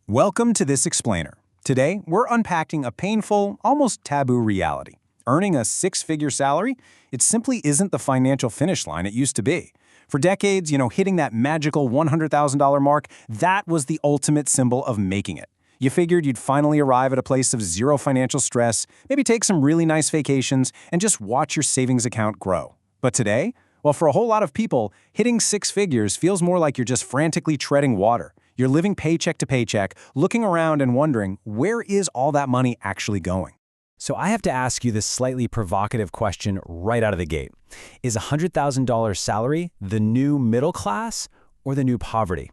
Welcome to This Explainer. Today, we're unpacking a painful, almost taboo reality. Earning a six-figure salary, it simply isn't the financial finish line it used to be. For decades, hitting that magical $100,000 mark, that was the ultimate symbol of making it. You figured you'd finally arrive at a place of zero financial stress, maybe take some really nice vacations, and just watch your savings account grow. But today, well, for a whole lot of people, hitting six figures feels more like you're just frantically treading water. You're living paycheck to paycheck, looking around and wondering, where is all that money actually going? So I have to ask you this slightly provocative question right out of the gate. Is a $100,000 salary the new middle class or the new poverty?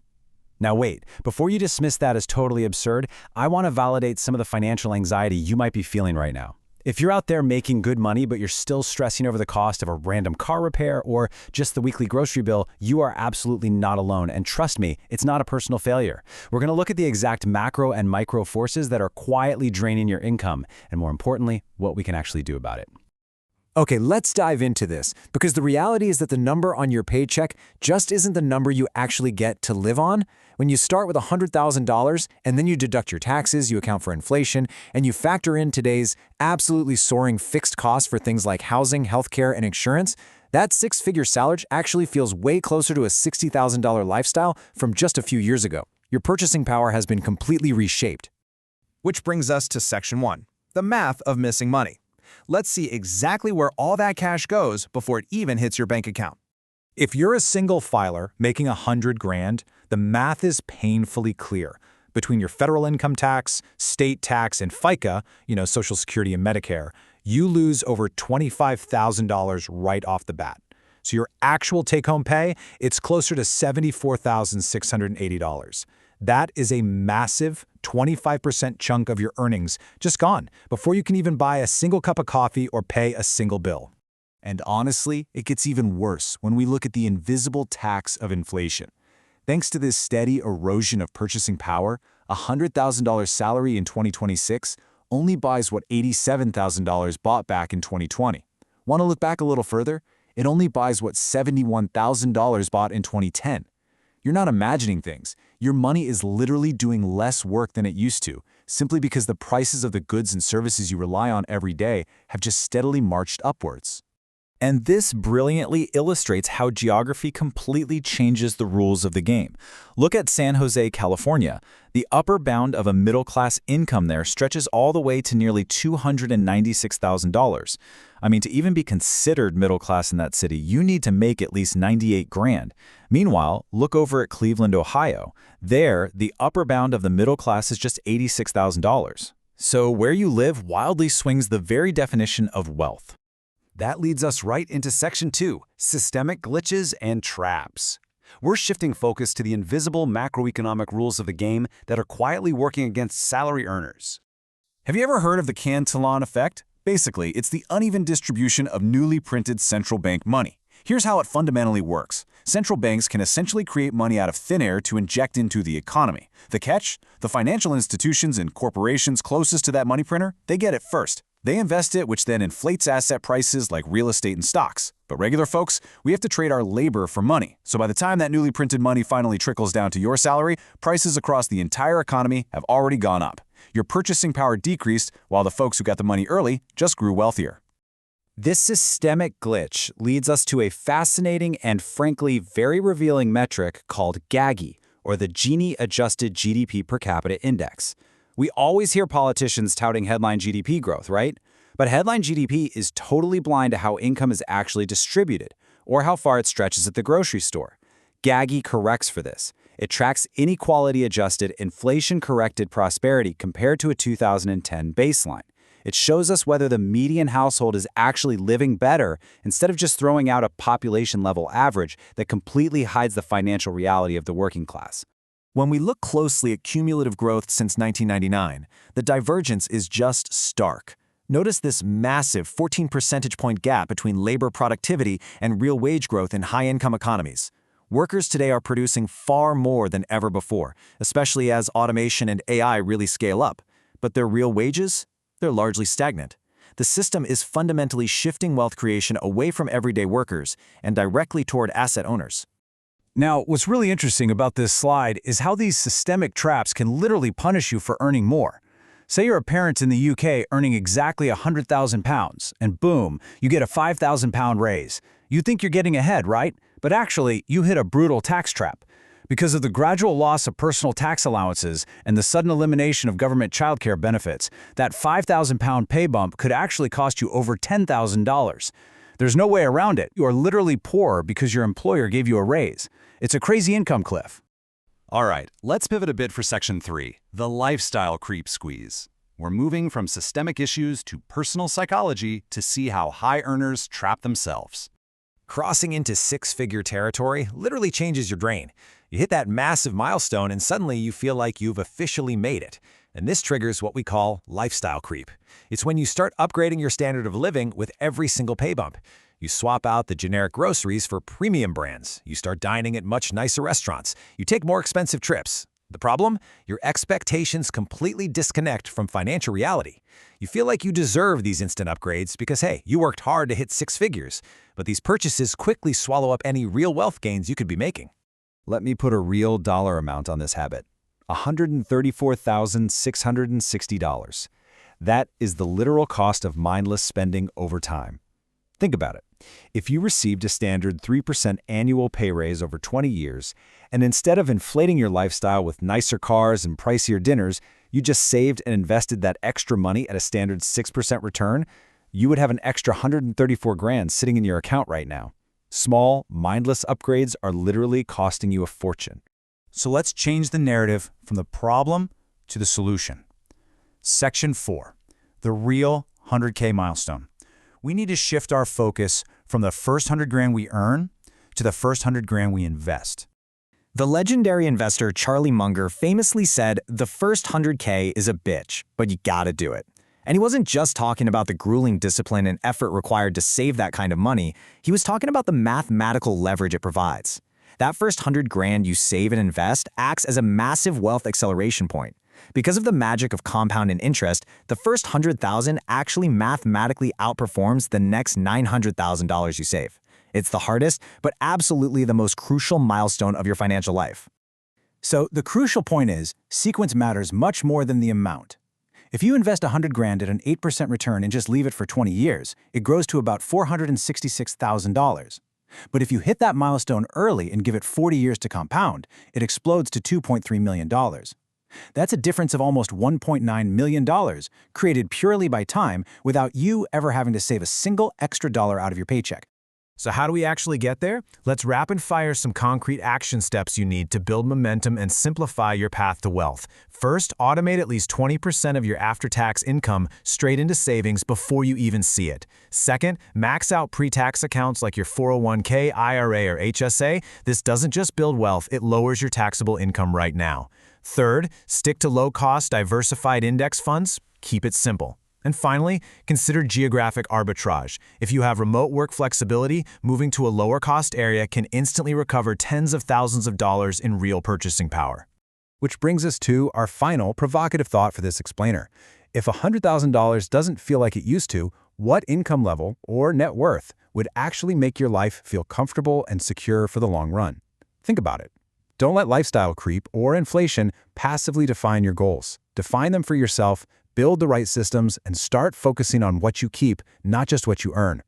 Now wait, before you dismiss that as totally absurd, I want to validate some of the financial anxiety you might be feeling right now. If you're out there making good money, but you're still stressing over the cost of a random car repair or just the weekly grocery bill, you are absolutely not alone. And trust me, it's not a personal failure. We're going to look at the exact macro and micro forces that are quietly draining your income, and more importantly, what we can actually do about it. Okay, let's dive into this, because the reality is that the number on your paycheck just isn't the number you actually get to live on. When you start with $100,000 and then you deduct your taxes, you account for inflation, and you factor in today's absolutely soaring fixed costs for things like housing, healthcare, and insurance, that six-figure salary actually feels way closer to a $60,000 lifestyle from just a few years ago. Your purchasing power has been completely reshaped. Which brings us to Section 1, the math of missing money. Let's see exactly where all that cash goes before it even hits your bank account. If you're a single filer making $100,000, the math is painfully clear. Between your federal income tax, state tax, and FICA, Social Security and Medicare, you lose over $25,000 right off the bat. So your actual take-home pay, it's closer to $74,680. That is a massive 25% chunk of your earnings just gone before you can even buy a single cup of coffee or pay a single bill. And honestly, it gets even worse when we look at the invisible tax of inflation. Thanks to this steady erosion of purchasing power, a $100,000 salary in 2026 only buys what $87,000 bought back in 2020. Want to look back a little further? It only buys what $71,000 bought in 2010. You're not imagining things. Your money is literally doing less work than it used to, simply because the prices of the goods and services you rely on every day have just steadily marched upwards. And this brilliantly illustrates how geography completely changes the rules of the game. Look at San Jose, California. The upper bound of a middle-class income there stretches all the way to nearly $296,000. To even be considered middle-class in that city, you need to make at least $98,000. Meanwhile, look over at Cleveland, Ohio. There, the upper bound of the middle class is just $86,000. So where you live wildly swings the very definition of wealth. That leads us right into Section 2, systemic glitches and traps. We're shifting focus to the invisible macroeconomic rules of the game that are quietly working against salary earners. Have you ever heard of the Cantillon effect? Basically, it's the uneven distribution of newly printed central bank money. Here's how it fundamentally works. Central banks can essentially create money out of thin air to inject into the economy. The catch? The financial institutions and corporations closest to that money printer, they get it first. They invest it, which then inflates asset prices like real estate and stocks. But regular folks, we have to trade our labor for money. So by the time that newly printed money finally trickles down to your salary, prices across the entire economy have already gone up. Your purchasing power decreased, while the folks who got the money early just grew wealthier. This systemic glitch leads us to a fascinating and frankly very revealing metric called GAGI, or the Gini-adjusted GDP per capita index. We always hear politicians touting headline GDP growth, right? But headline GDP is totally blind to how income is actually distributed, or how far it stretches at the grocery store. GAGI corrects for this. It tracks inequality-adjusted, inflation-corrected prosperity compared to a 2010 baseline. It shows us whether the median household is actually living better instead of just throwing out a population-level average that completely hides the financial reality of the working class. When we look closely at cumulative growth since 1999, the divergence is just stark. Notice this massive 14 percentage point gap between labor productivity and real wage growth in high-income economies. Workers today are producing far more than ever before, especially as automation and AI really scale up. But their real wages? They're largely stagnant. The system is fundamentally shifting wealth creation away from everyday workers and directly toward asset owners. Now, what's really interesting about this slide is how these systemic traps can literally punish you for earning more. Say you're a parent in the UK earning exactly £100,000, and boom, you get a £5,000 raise. You think you're getting ahead, right? But actually, you hit a brutal tax trap. Because of the gradual loss of personal tax allowances and the sudden elimination of government childcare benefits, that £5,000 pay bump could actually cost you over $10,000. There's no way around it. You are literally poor because your employer gave you a raise. It's a crazy income cliff. All right, let's pivot a bit for Section 3, the lifestyle creep squeeze. We're moving from systemic issues to personal psychology to see how high earners trap themselves. Crossing into six-figure territory literally changes your brain. You hit that massive milestone and suddenly you feel like you've officially made it. And this triggers what we call lifestyle creep. It's when you start upgrading your standard of living with every single pay bump. You swap out the generic groceries for premium brands. You start dining at much nicer restaurants. You take more expensive trips. The problem? Your expectations completely disconnect from financial reality. You feel like you deserve these instant upgrades because, hey, you worked hard to hit six figures. But these purchases quickly swallow up any real wealth gains you could be making. Let me put a real dollar amount on this habit. $134,660. That is the literal cost of mindless spending over time. Think about it. If you received a standard 3% annual pay raise over 20 years, and instead of inflating your lifestyle with nicer cars and pricier dinners, you just saved and invested that extra money at a standard 6% return, you would have an extra $134,000 sitting in your account right now. Small, mindless upgrades are literally costing you a fortune. So let's change the narrative from the problem to the solution. Section 4, the real 100K milestone. We need to shift our focus from the first $100,000 we earn to the first $100,000 we invest. The legendary investor Charlie Munger famously said, "The first 100K is a bitch, but you gotta do it." And he wasn't just talking about the grueling discipline and effort required to save that kind of money. He was talking about the mathematical leverage it provides. That first $100,000 you save and invest acts as a massive wealth acceleration point. Because of the magic of compound and interest, the first $100,000 actually mathematically outperforms the next $900,000 you save. It's the hardest, but absolutely the most crucial milestone of your financial life. So the crucial point is, sequence matters much more than the amount. If you invest $100,000 at an 8% return and just leave it for 20 years, it grows to about $466,000. But if you hit that milestone early and give it 40 years to compound, it explodes to $2.3 million. That's a difference of almost $1.9 million, created purely by time without you ever having to save a single extra dollar out of your paycheck. So how do we actually get there? Let's rapid fire some concrete action steps you need to build momentum and simplify your path to wealth. First, automate at least 20% of your after-tax income straight into savings before you even see it. Second, max out pre-tax accounts like your 401k, IRA, or HSA. This doesn't just build wealth, it lowers your taxable income right now. Third, stick to low-cost, diversified index funds. Keep it simple. And finally, consider geographic arbitrage. If you have remote work flexibility, moving to a lower-cost area can instantly recover tens of thousands of dollars in real purchasing power. Which brings us to our final provocative thought for this explainer. If $100,000 doesn't feel like it used to, what income level or net worth would actually make your life feel comfortable and secure for the long run? Think about it. Don't let lifestyle creep or inflation passively define your goals. Define them for yourself, build the right systems, and start focusing on what you keep, not just what you earn.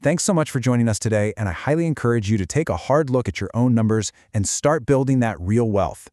Thanks so much for joining us today, and I highly encourage you to take a hard look at your own numbers and start building that real wealth.